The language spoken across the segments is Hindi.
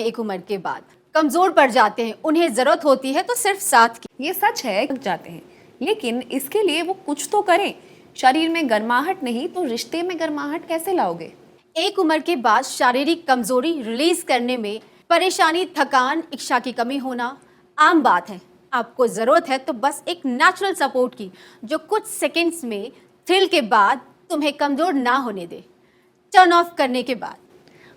हैं एक उम्र के बाद, कमजोर पड़ जाते हैं, उन्हें जरूरत होती है तो सिर्फ साथ की। ये सच है, थक जाते हैं, लेकिन इसके लिए वो कुछ तो करें। शरीर में गर्माहट नहीं तो रिश्ते में गर्माहट कैसे लाओगे? एक उम्र के बाद शारीरिक कमजोरी रिलीज करने में परेशानी, थकान, इच्छा की कमी होना आम बात है। आपको जरूरत है तो बस एक नेचुरल सपोर्ट की, जो कुछ सेकंड्स में थ्रिल के बाद तुम्हें कमजोर ना होने दे। टर्न ऑफ करने के बाद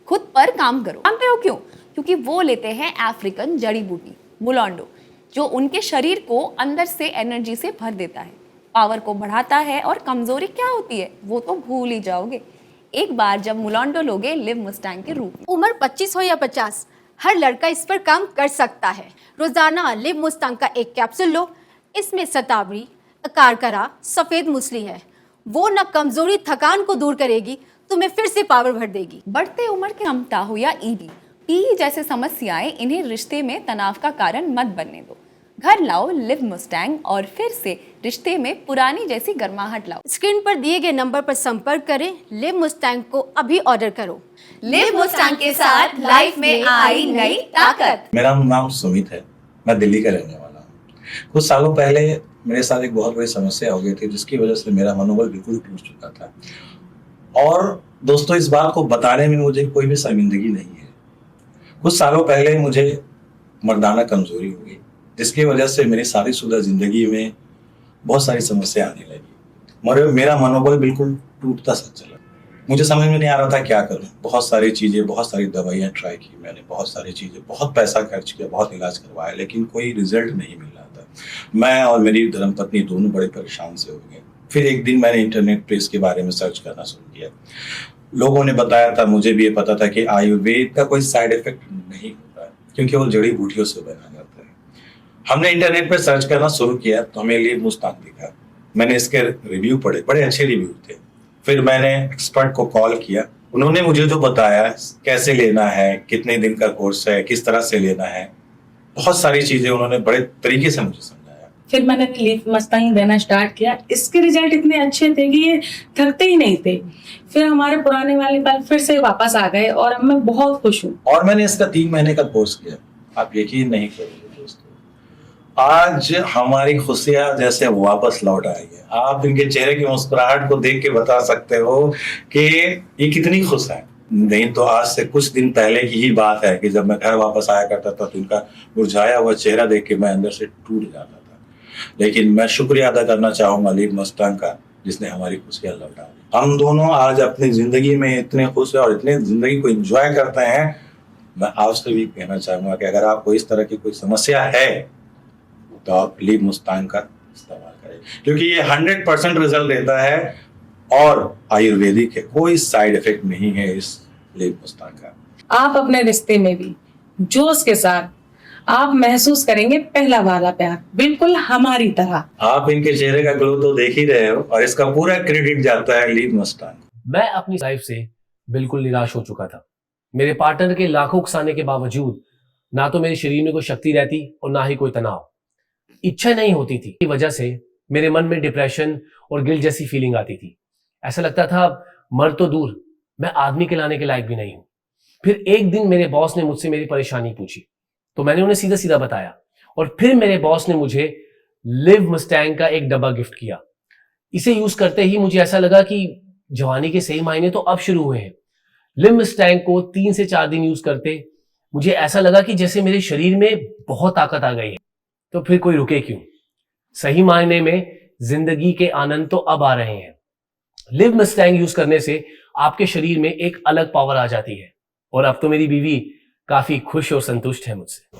खुद पर काम करो। जानते हो क्यों? क्योंकि वो लेते हैं अफ्रीकन जड़ी बूटी मुलांडो, जो उनके शरीर को अंदर से एनर्जी से भर देता है, पावर को बढ़ाता है। और कमजोरी क्या होती है वो तो भूल ही जाओगे एक बार जब मुलांडो लोगे लिव मुस्टैंग के रूप में। उम्र 25 हो या 50, हर लड़का इस पर काम कर सकता है। रोजाना लिव मुस्टैंग का एक कैप्सूल लो। इसमें शतावरी, अकारकरा, सफेद मूसली है। वो न कमजोरी, थकान को दूर करेगी, तुम्हें फिर से पावर भर देगी। बढ़ते उम्र की क्षमता हो या ईडी, पी जैसे समस्याएं, इन्हें रिश्ते में तनाव का कारण मत बनने दो। घर लाओ लिव मुस्टैंग और फिर से रिश्ते में पुरानी जैसी गर्माहट लाओ। स्क्रीन पर दिए गए नंबर पर संपर्क करें। लिव मुस्टैंग को अभी ऑर्डर करो। लिव मुस्टैंग के साथ लाइफ में आई नई ताकत। मेरा नाम सुमित है, मैं दिल्ली का रहने वाला हूँ। कुछ सालों पहले मेरे साथ एक बहुत बड़ी समस्या हो गई थी, जिसकी वजह से मेरा मनोबल बिल्कुल टूट चुका था। और दोस्तों, इस बात को बताने में मुझे कोई भी शर्मिंदगी नहीं है। कुछ सालों पहले मुझे मर्दाना कमजोरी हो गई, जिसकी वजह से मेरी शादीशुदा जिंदगी में बहुत सारी समस्या आने लगी। मेरा मनोबल बिल्कुल टूटता सा चला। मुझे समझ में नहीं आ रहा था क्या करूं। बहुत सारी चीजें, बहुत सारी दवाइयां ट्राई की मैंने, बहुत सारी चीजें, बहुत पैसा खर्च किया, बहुत इलाज करवाया, लेकिन कोई रिजल्ट नहीं मिल रहा था। मैं और मेरी धर्मपत्नी दोनों बड़े परेशान से हो गए। फिर एक दिन मैंने इंटरनेट पे इसके बारे में सर्च करना शुरू किया। लोगों ने बताया था, मुझे भी ये पता था कि आयुर्वेद का कोई साइड इफेक्ट नहीं होता है, क्योंकि वो जड़ी बूटियों से बना जाता है। हमने इंटरनेट पे सर्च करना शुरू किया तो हमें लिव मुस्टैंग दिखा। मैंने इसके रिव्यू पढ़े, बड़े अच्छे रिव्यू थे। फिर मैंने एक्सपर्ट को कॉल किया। उन्होंने मुझे जो बताया, कैसे लेना है, कितने दिन का कोर्स है, किस तरह से लेना है, बहुत सारी चीजें उन्होंने बड़े तरीके से मुझे समझाया। फिर मैंने लिव मुस्टैंग देना स्टार्ट किया। इसके रिजल्ट इतने अच्छे थे कि ये थकते ही नहीं थे। फिर हमारे पुराने वाले पल फिर से वापस आ गए और अब मैं बहुत खुश हूँ। और मैंने इसका 3 महीने का कोर्स किया। आप यकीन नहीं करोगे दोस्तों, आज हमारी खुशियां जैसे वापस लौट आई है। आप इनके चेहरे की मुस्कुराहट को देख के बता सकते हो कि ये कितनी खुश है। नहीं तो आज से कुछ दिन पहले की ही बात है कि जब मैं घर वापस आया करता था तो इनका मुरझाया हुआ चेहरा देख के मैं अंदर से टूट जाता था। लेकिन मैं शुक्रिया अदा करना चाहूंगा लिव मुस्टैंग का, जिसने हमारी खुशियां लौटा दी। हम दोनों आज अपनी जिंदगी में इतने खुश हैं और इतने जिंदगी को एंजॉय करते हैं। मैं आपसे भी कहना चाहूंगा कि अगर आपको इस तरह की कोई समस्या है तो आप लिव मुस्टैंग का इस्तेमाल करें, क्योंकि ये 100% रिजल्ट देता है और आयुर्वेदिक है। कोई साइड इफेक्ट नहीं है इस लिव मुस्टैंग का। आप अपने रिश्ते में भी जोश के साथ आप महसूस करेंगे पहला वाला प्यार, बिल्कुल हमारी तरह। आप इनके चेहरे का ग्लो तो देख ही रहे हो, और इसका पूरा क्रेडिट जाता है लिव मुस्टैंग। मैं अपनी लाइफ से बिल्कुल निराश हो चुका था। मेरे पार्टनर के लाखों उकसाने के बावजूद ना तो मेरे शरीर में कोई शक्ति रहती और ना ही कोई तनाव। इच्छा नहीं होती थी। इस वजह से मेरे मन में डिप्रेशन और गिल्ट जैसी फीलिंग आती थी। ऐसा लगता था मर तो दूर, मैं आदमी के लाने के लायक भी नहीं हूं। फिर एक दिन मेरे बॉस ने मुझसे मेरी परेशानी पूछी तो मैंने उन्हें सीधा सीधा बताया, और फिर मेरे बॉस ने मुझे लिव मुस्टैंग का एक डब्बा गिफ्ट किया। इसे यूज करते ही मुझे ऐसा लगा कि जवानी के सही मायने तो अब शुरू हुए हैं। लिव मुस्टैंग को 3 से 4 दिन यूज करते मुझे ऐसा लगा कि जैसे मेरे शरीर में बहुत ताकत आ गई है। तो फिर कोई रुके क्यों? सही मायने में जिंदगी के आनंद तो अब आ रहे हैं। लिव मुस्टैंग यूज करने से आपके शरीर में एक अलग पावर आ जाती है, और अब तो मेरी बीवी काफी खुश और संतुष्ट है मुझसे।